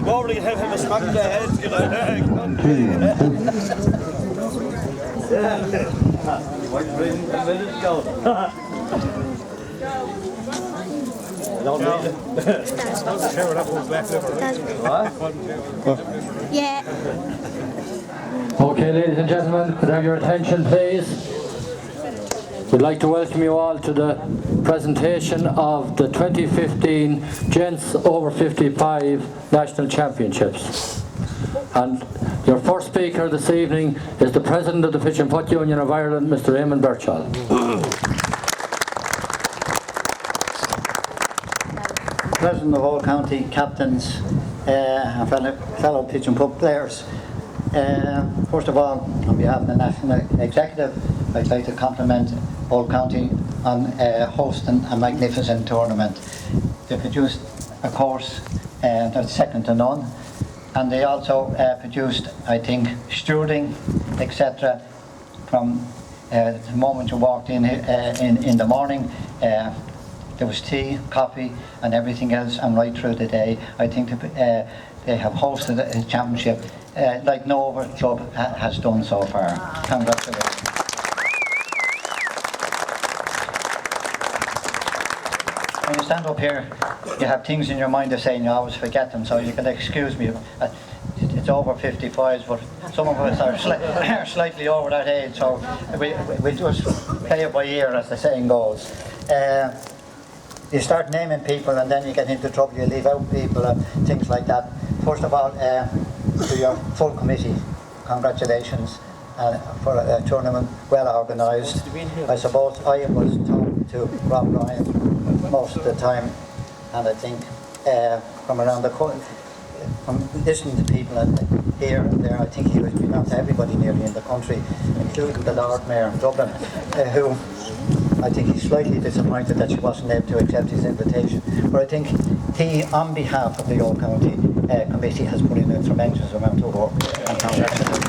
Probably have him a smack in the head. Yeah. Okay, ladies and gentlemen, could I have your attention, please? We'd like to welcome you all to the presentation of the 2015 Gents Over 55 National Championships. And your first speaker this evening is the President of the Pitch and Putt Union of Ireland, Mr. Eamon Birchall. President of all county captains and fellow pitch and putt players. First of all, on behalf of the National Executive, I'd like to compliment all county on hosting a magnificent tournament. They produced a course that's second to none, and they also produced, I think, stewarding, etc. From the moment you walked in the morning. There was tea, coffee and everything else, and right through the day. I think they have hosted a championship like no other club has done so far. Congratulations. When you stand up here, you have things in your mind of saying you always forget them, so you can excuse me. It's over 55s, but some of us are slightly over that age, so we just play it by ear, as the saying goes. You start naming people and then you get into trouble, you leave out people and things like that. First of all, to your full committee, congratulations for a tournament well organised. I suppose I was talking to Rob Ryan most of the time, and I think from around the country, from listening to people here and there, I think he was been out to everybody nearly in the country, including the Lord Mayor of Dublin, who I think he's slightly disappointed that she wasn't able to accept his invitation. But I think he, on behalf of the All County Committee, has put in a tremendous amount of work. And congratulations.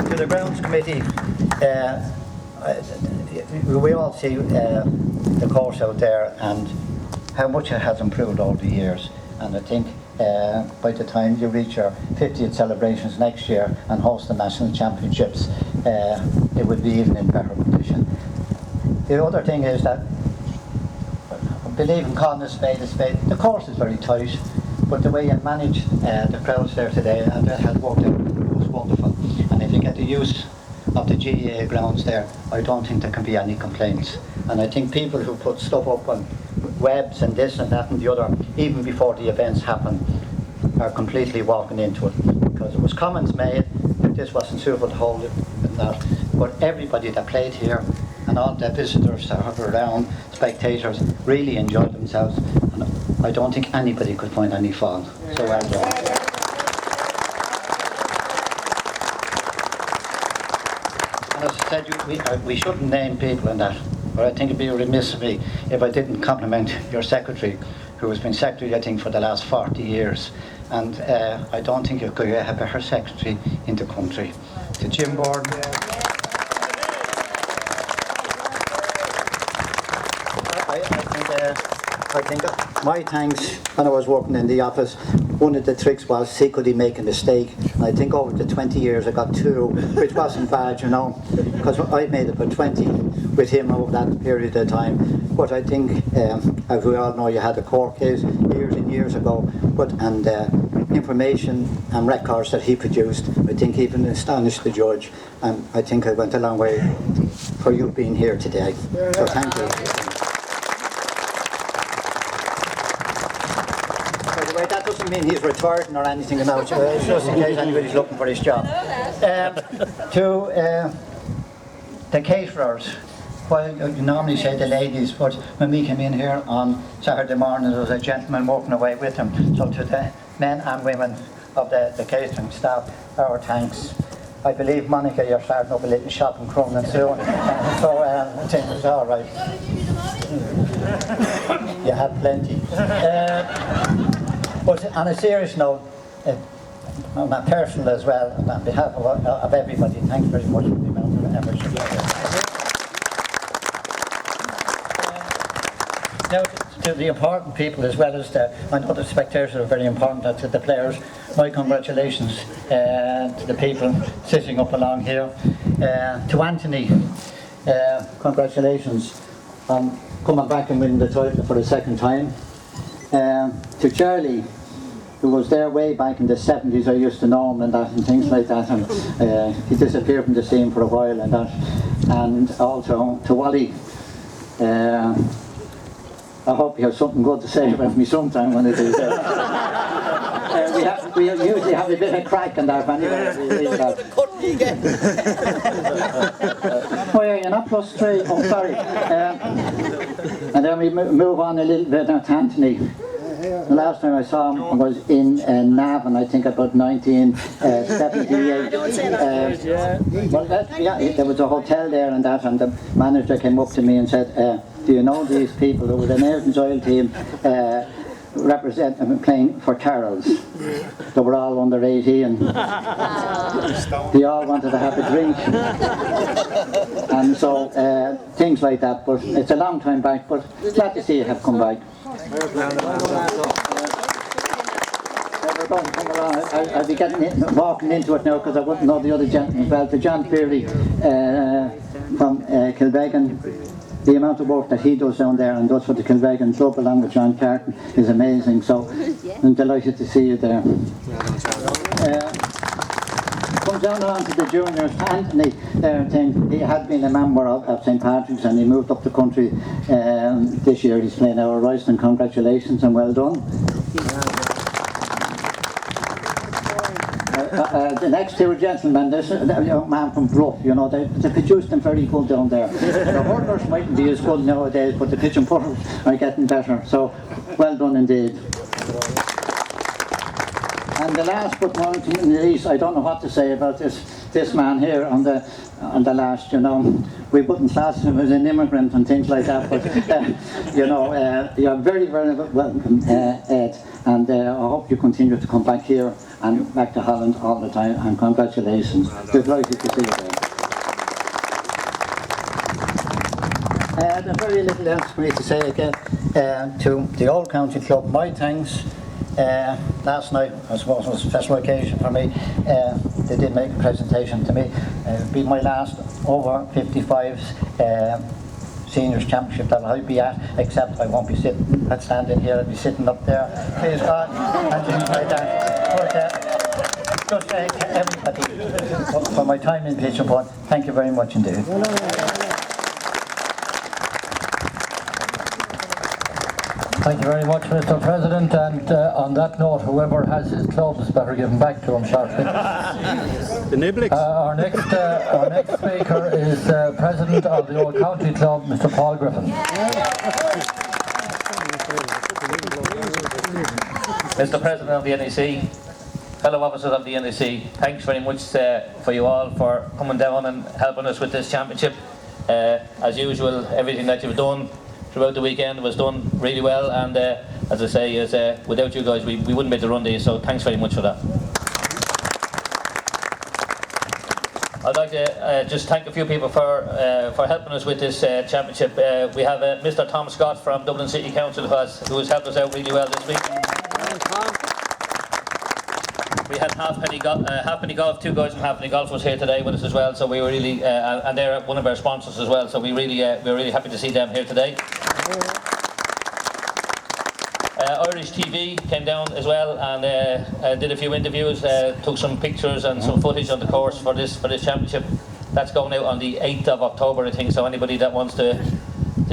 To the Grounds Committee, we all see the course out there and how much it has improved over the years. And I think by the time you reach your 50th celebrations next year and host the national championships, it will be even in better condition. The other thing is that I believe in calling a spade a spade. The course is very tight, but the way you manage the crowds there today, and that has worked out, it was wonderful. And if you get the use of the GAA grounds there, I don't think there can be any complaints. And I think people who put stuff up on webs and this and that and the other, even before the events happen, are completely walking into it, because it was comments made that this wasn't suitable to hold it and that. But everybody that played here and all the visitors that were around, spectators, really enjoyed themselves, and I don't think anybody could find any fault. So well done. And as I said, we shouldn't name people in that. But I think it'd be remiss of me if I didn't compliment your secretary, who has been secretary, I think, for the last 40 years. And I don't think you could have a better secretary in the country. To Jim Borden. I think my thanks when I was working in the office, one of the tricks was, see, could he make a mistake? And I think over the 20 years I got 2, which wasn't bad, you know, because I made about 20 with him over that period of time. But I think, as we all know, you had a court case years and years ago, and information and records that he produced, I think even astonished the judge, and I think it went a long way for you being here today. So thank you. That doesn't mean he's retired or anything now, it's just in case anybody's looking for his job. To the caterers, well, you normally say the ladies, but when we came in here on Saturday morning, there was a gentleman walking away with him. So to the men and women of the catering staff, our thanks. I believe, Monica, you're starting up a little shop in Cronin soon, so I think it's all right. You have plenty. But on a serious note, on a personal as well, and on behalf of everybody, thanks very much for the amount of effort you Now, to the important people as well as I know the spectators are very important, to the players, my congratulations to the people sitting up along here. To Anthony, congratulations on coming back and winning the title for the second time. To Charlie, who was there way back in the 70s, I used to know him and that and things like that, and he disappeared from the scene for a while and that. And also to Wally, I hope you have something good to say about me sometime when it is. We usually have a bit of crack in that anyway. Oh yeah, you're not +3. Oh, sorry. And then we move on a little bit now to Anthony. The last time I saw him was in Navan, I think about 1978. There was a hotel there and that, and the manager came up to me and said, do you know these people who were the Nairton's oil team playing for Carroll's? They were all under 18. They all wanted to have a drink. And so things like that, but it's a long time back, but glad to see you have come back. I'll be walking into it now because I wouldn't know the other gentlemen well. To John Peary from Kilbeggan, the amount of work that he does down there and does for the Kilbeggan Club along with John Carton is amazing, so I'm delighted to see you there. Comes down on to the juniors. Anthony he had been a member of St. Patrick's and he moved up the country this year. He's playing our Royston. Congratulations and well done. The next two gentlemen, this young man from Brough, you know, they produced them very good down there. The hurlers mightn't be as good nowadays, but the pitch and putters are getting better, so well done indeed. And the last but not least, I don't know what to say about this man here on the last, you know. We wouldn't class him as an immigrant and things like that, but you know, you're very, very welcome, Ed, and I hope you continue to come back here and back to Holland all the time, and congratulations. Delighted to see you there. There's very little else for me to say again. To the Old County Club, my thanks. Last night, I suppose, was a special occasion for me. They did make a presentation to me. It'll be my last over 55s seniors championship that I'll be at, except I won't be standing here, I'll be sitting up there, please God, and things like that. But just everybody, for my time in pitch and putt, thank you very much indeed. Thank you very much, Mr. President, and on that note, whoever has his clubs better give them back to him shortly. The Niblix. Our next speaker is President of the Old County Club, Mr. Paul Griffin. Mr. President of the NEC, fellow officers of the NEC, thanks very much for you all for coming down and helping us with this championship. As usual, everything that you've done throughout the weekend was done really well, and as I say, without you guys we wouldn't be able to run these, so thanks very much for that. I'd like to just thank a few people for helping us with this championship. We have Mr. Tom Scott from Dublin City Council who has helped us out really well this week. We had Halfpenny Golf, two guys from Halfpenny Golf was here today with us as well, so we were really, and they're one of our sponsors as well, so we're really happy to see them here today. Irish TV came down as well and did a few interviews, took some pictures and some footage on the course for this championship. That's going out on the 8th of October, I think, so anybody that wants to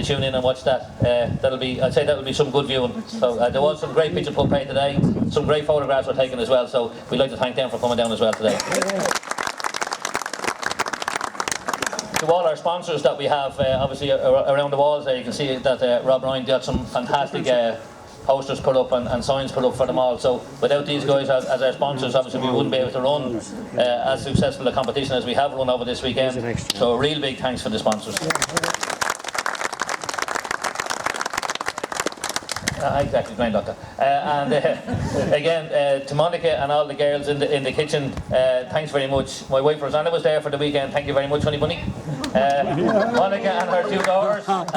tune in and watch that, I'd say that'll be some good viewing. So there was some great picture put play today, some great photographs were taken as well, so we'd like to thank them for coming down as well today. To all our sponsors that we have, obviously around the walls there, you can see that Rob Ryan got some fantastic posters put up and signs put up for them all. So without these guys as our sponsors, obviously we wouldn't be able to run as successful a competition as we have run over this weekend. So a real big thanks for the sponsors. Exactly, granddaughter. Again, to Monica and all the girls in the kitchen, thanks very much. My wife Rosanna was there for the weekend. Thank you very much, honey bunny. Monica and her 2 daughters, and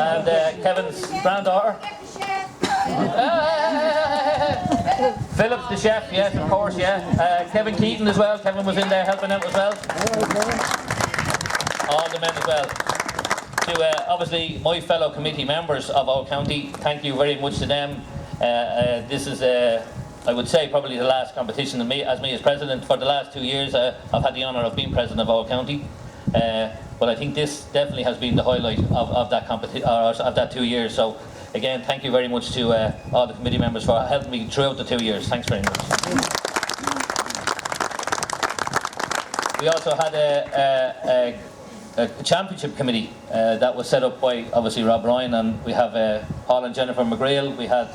Kevin's granddaughter. Philip, the chef, yes, of course, yeah. Kevin Keaton as well. Kevin was in there helping out as well. All the men as well. To obviously my fellow committee members of our county, thank you very much to them. This is, I would say, probably the last competition as president. For the last 2 years, I've had the honour of being president of our county. But I think this definitely has been the highlight of that of that 2 years. So again, thank you very much to all the committee members for helping me throughout the 2 years. Thanks very much. We also had a championship committee that was set up by obviously Rob Ryan, and we have Paul and Jennifer McGrail, we had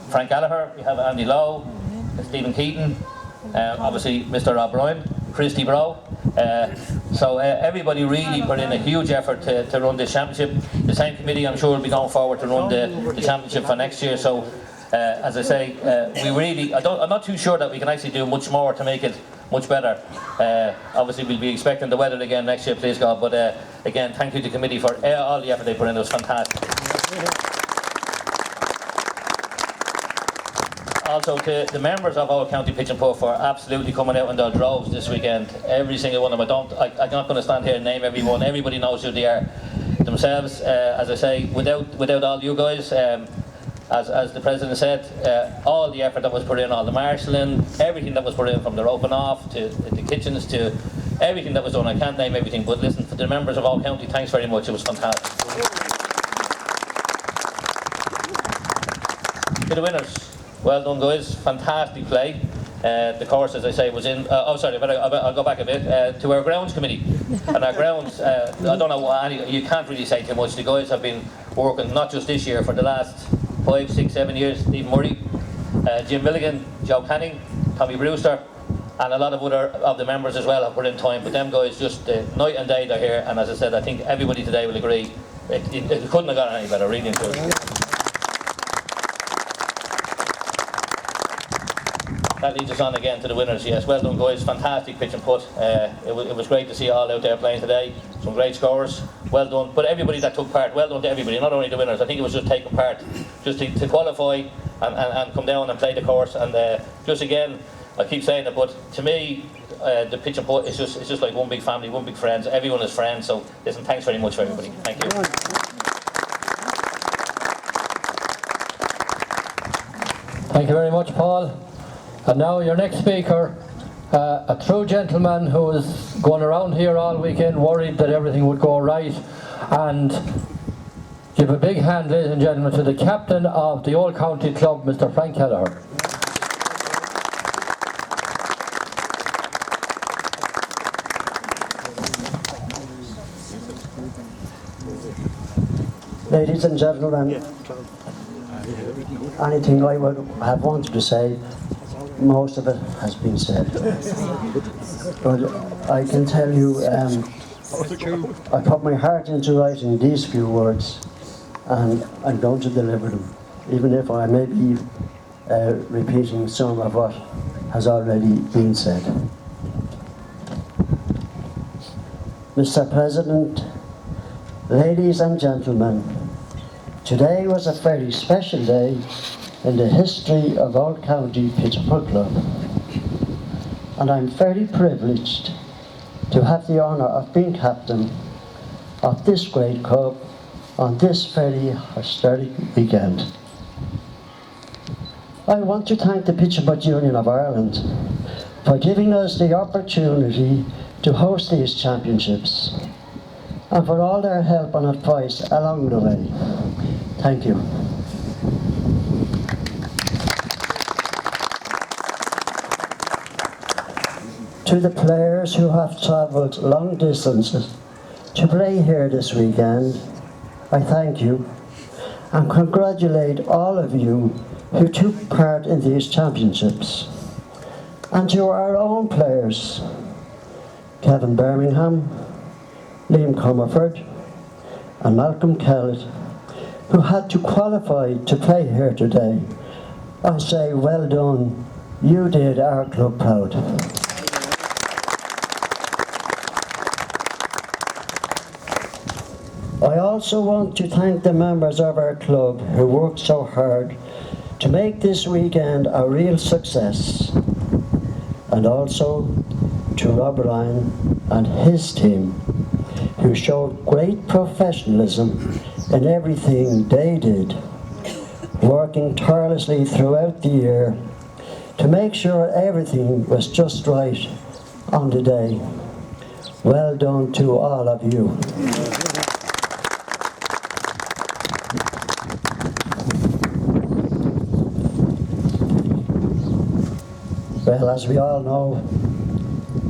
Frank Gallagher, we have Andy Lowe, Stephen Keaton, obviously Mr. Rob Ryan, Christy Brow. So everybody really put in a huge effort to run this championship. The same committee, I'm sure, will be going forward to run the championship for next year. So as I say, I'm not too sure that we can actually do much more to make it much better. Obviously we'll be expecting the weather again next year, please God, but again, thank you to the committee for all the effort they put in. It was fantastic. Also to the members of our county pitch and putt for absolutely coming out in their droves this weekend. Every single one of them. I'm not going to stand here and name everyone. Everybody knows who they are themselves. As I say, without all you guys, as the President said, all the effort that was put in, all the marshalling, everything that was put in, from the roping off to the kitchens to everything that was done. I can't name everything, but listen, for the members of our county, thanks very much. It was fantastic. To the winners, well done guys, fantastic play. The course, as I say, was in, I'll go back a bit, to our grounds committee. And our grounds, I don't know, you can't really say too much. The guys have been working, not just this year, for the last 5, 6, 7 years. Steve Murray, Jim Milligan, Joe Canning, Tommy Brewster, and a lot of other of the members as well have put in time. But them guys, just night and day, they're here. And as I said, I think everybody today will agree, it couldn't have gone any better, really and truly. That leads us on again to the winners. Yes, well done guys, fantastic pitch and putt. It was great to see you all out there playing today. Some great scores, well done. But everybody that took part, well done to everybody, not only the winners. I think it was just taking part, just to qualify and come down and play the course. And just again, I keep saying it, but to me, the pitch and putt is just like one big family, one big friends. Everyone is friends. So listen, thanks very much for everybody. Thank you. Thank you very much, Paul. And now your next speaker, a true gentleman who was going around here all weekend worried that everything would go right, and give a big hand, ladies and gentlemen, to the captain of the Old County Club, Mr. Frank Kelleher. Ladies and gentlemen, anything I would have wanted to say, most of it has been said. But I can tell you, I put my heart into writing these few words, and I'm going to deliver them, even if I may be repeating some of what has already been said. Mr. President, ladies and gentlemen, today was a very special day in the history of Old County Pitch and Putt Club, and I'm very privileged to have the honour of being captain of this great club on this very historic weekend. I want to thank the Pitch and Putt Union of Ireland for giving us the opportunity to host these championships, and for all their help and advice along the way. Thank you. To the players who have travelled long distances to play here this weekend, I thank you and congratulate all of you who took part in these championships. And to our own players, Kevin Birmingham, Liam Comerford and Malcolm Kellett, who had to qualify to play here today. I say, well done. You did our club proud. I also want to thank the members of our club who worked so hard to make this weekend a real success, and also to Rob Ryan and his team, who showed great professionalism in everything they did, working tirelessly throughout the year to make sure everything was just right on the day. Well done to all of you. Well, as we all know,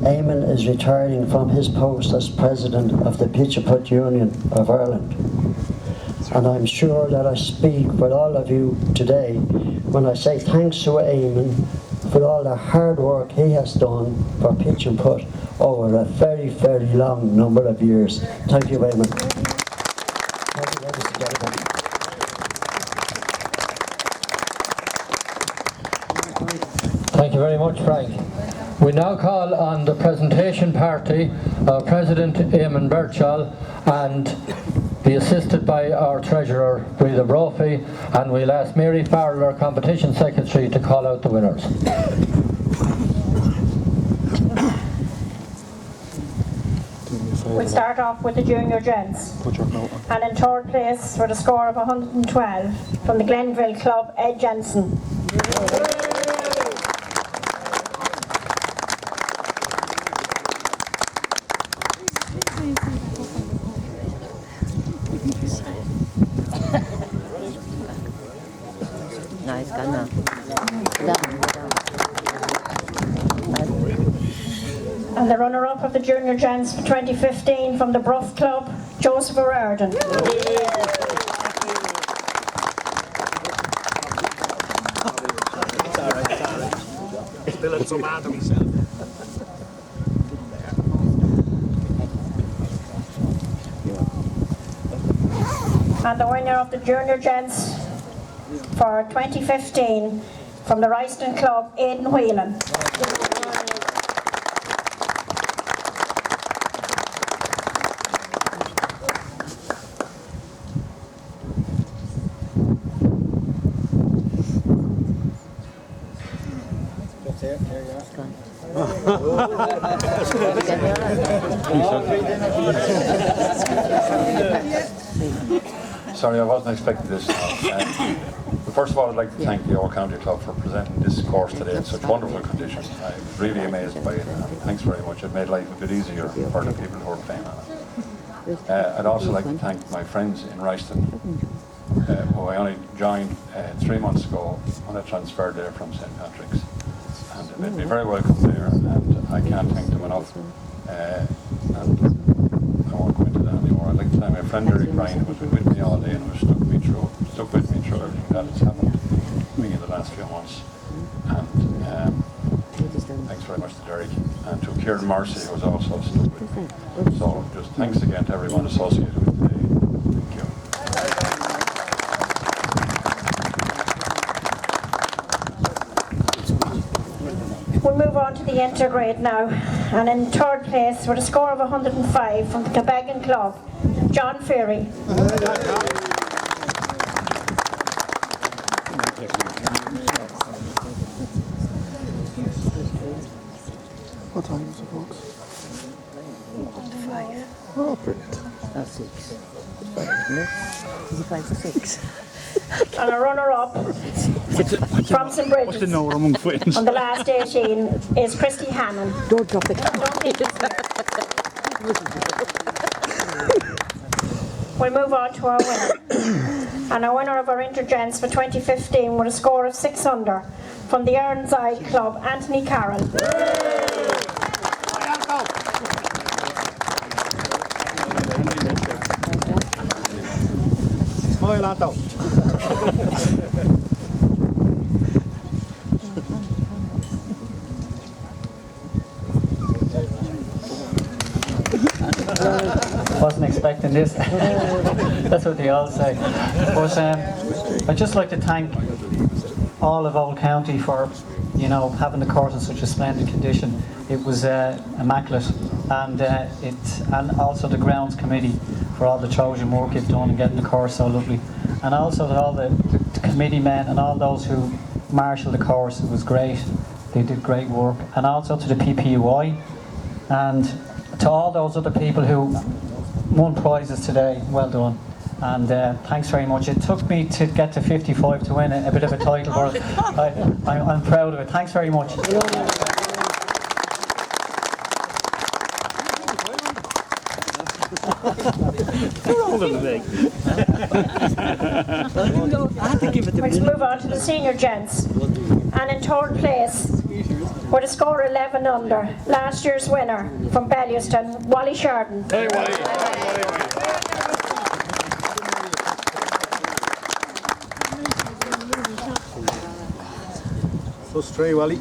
Eamon is retiring from his post as President of the Pitchaput Union of Ireland. And I'm sure that I speak with all of you today when I say thanks to Eamon for all the hard work he has done for Pitch and Putt over a very, very long number of years. Thank you, Eamon. Thank you, ladies and gentlemen. Thank you very much, Frank. We now call on the presentation party, our President Eamon Birchall, and be assisted by our Treasurer, Rita Brophy, and we'll ask Mary Farrell, our Competition Secretary, to call out the winners. We'll start off with the Junior Gents. And in third place with a score of 112 from the Glenville Club, Ed Jensen. Nice, Ghana. And the runner-up of the Junior Gents for 2015 from the Bruff Club, Joseph O'Riordan. And the winner of the Junior Gents for 2015 from the Royston Club, Aidan Whelan. Sorry, I wasn't expecting this. But first of all, I'd like to thank the All County Club for presenting this course today in such wonderful conditions. I was really amazed by it. Thanks very much. It made life a bit easier for the people who are playing on it. I'd also like to thank my friends in Royston, who I only joined 3 months ago when I transferred there from St. Patrick's. And they made me very welcome there, and I can't thank them enough. And I won't go into that anymore. I'd like to thank my friend Eric Ryan, who's been with me all day and who stuck with me through everything that has happened to me in the last few months. And thanks very much to Derek and to Kieran Marcy, who has also stuck with me. So just thanks again to everyone associated with today. Thank you. We'll move on to the intergrade now, and in third place with a score of 105 from the Cabagan Club, John Ferry. What time is it, folks? 5. Oh, brilliant. 6. Is it 5 or 6? And a runner-up from St. Bridget's on the last 18 is Christy Hannon. Don't drop it. We'll move on to our winner. And our winner of our Intergents for 2015 with a score of 6 under from the Ironside Club, Anthony Carroll. Smile at them. wasn't expecting this. That's what they all say. But I'd just like to thank all of Old County for, you know, having the course in such a splendid condition. It was immaculate, and and also the grounds committee for all the Trojan work you've done and getting the course so lovely, and also to all the committee men and all those who marshalled the course. It was great. They did great work, and also to the PPUI and to all those other people who won prizes today. Well done. And thanks very much. It took me to get to 55 to win a bit of a title, but I'm proud of it. Thanks very much. Let's move on to the senior gents. And in third place, with a score 11 under, last year's winner from Bellewston, Wally Sheridan. Hey, Wally. So stray, Wally.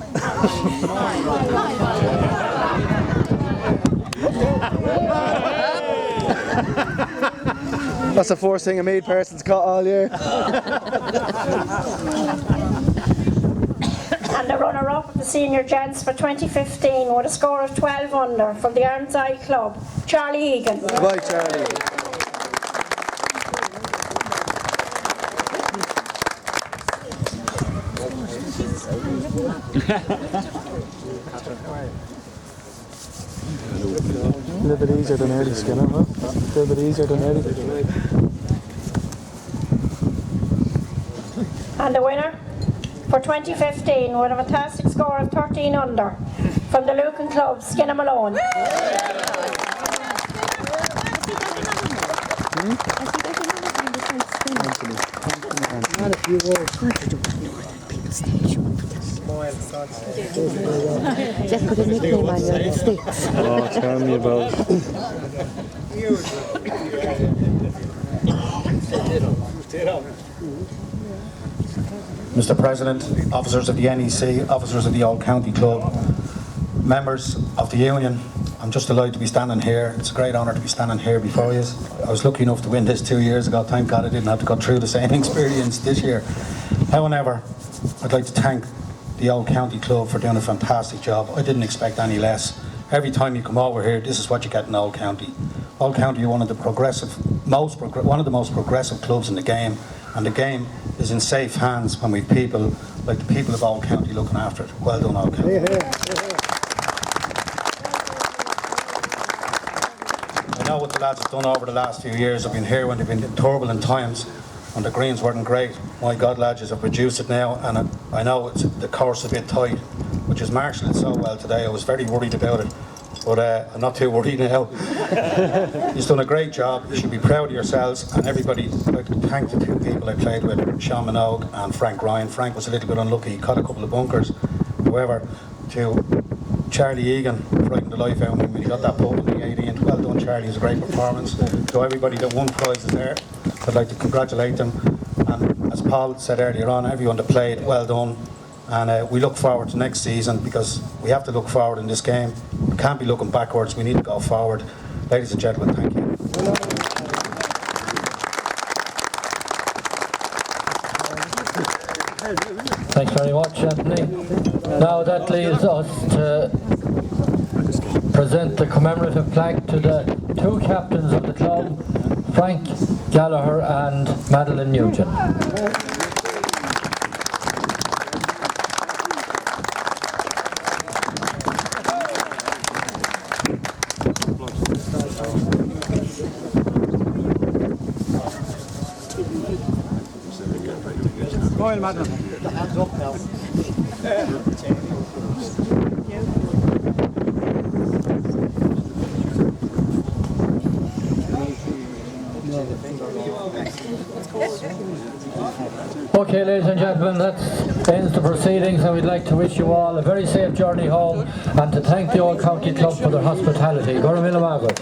That's the first thing a made person's caught all year. And the runner-up of the senior gents for 2015 with a score of 12 under from the Arnside Club, Charlie Egan. Bye, Charlie. A little bit easier than early Skinner, huh? A little bit easier than early. And the winner for 2015 with a fantastic score of 13 under from the Lucan Club, Skinner Malone. Just put a nickname on your sticks. Oh, tell me about it. Mr. President, officers of the NEC, officers of the Old County Club, members of the Union, I'm just delighted to be standing here. It's a great honour to be standing here before you. I was lucky enough to win this 2 years ago. Thank God I didn't have to go through the same experience this year. However, I'd like to thank the Old County Club for doing a fantastic job. I didn't expect any less. Every time you come over here, this is what you get in Old County. Old County are one of the most progressive clubs in the game, and the game is in safe hands when we've people like the people of Old County looking after it. Well done, Old County. I know what the lads have done over the last few years. I've been here when they've been in turbulent times, and the greens weren't great. My God, lads, have reduced it now, and I know the course is a bit tight, which is marshalled so well today. I was very worried about it, but I'm not too worried now. You've done a great job. You should be proud of yourselves, and everybody. I'd like to thank the two people I played with, Sean Minogue and Frank Ryan. Frank was a little bit unlucky. He caught a couple of bunkers. However, to Charlie Egan, frightened the life out of him when he got that ball in the 18th. Well done, Charlie. It was a great performance. To everybody that won prizes there, I'd like to congratulate them. And as Paul said earlier on, everyone that played, well done. And we look forward to next season, because we have to look forward in this game. We can't be looking backwards. We need to go forward. Ladies and gentlemen, thank you. Thanks very much, Anthony. Now that leaves us to present the commemorative plaque to the two captains of the club, Frank Gallagher and Madeline Nugent. Well, madam. Hands up now. Okay, ladies and gentlemen, that ends the proceedings, and we'd like to wish you all a very safe journey home, and to thank the Old County Club for their hospitality. Go to Milla Margaret.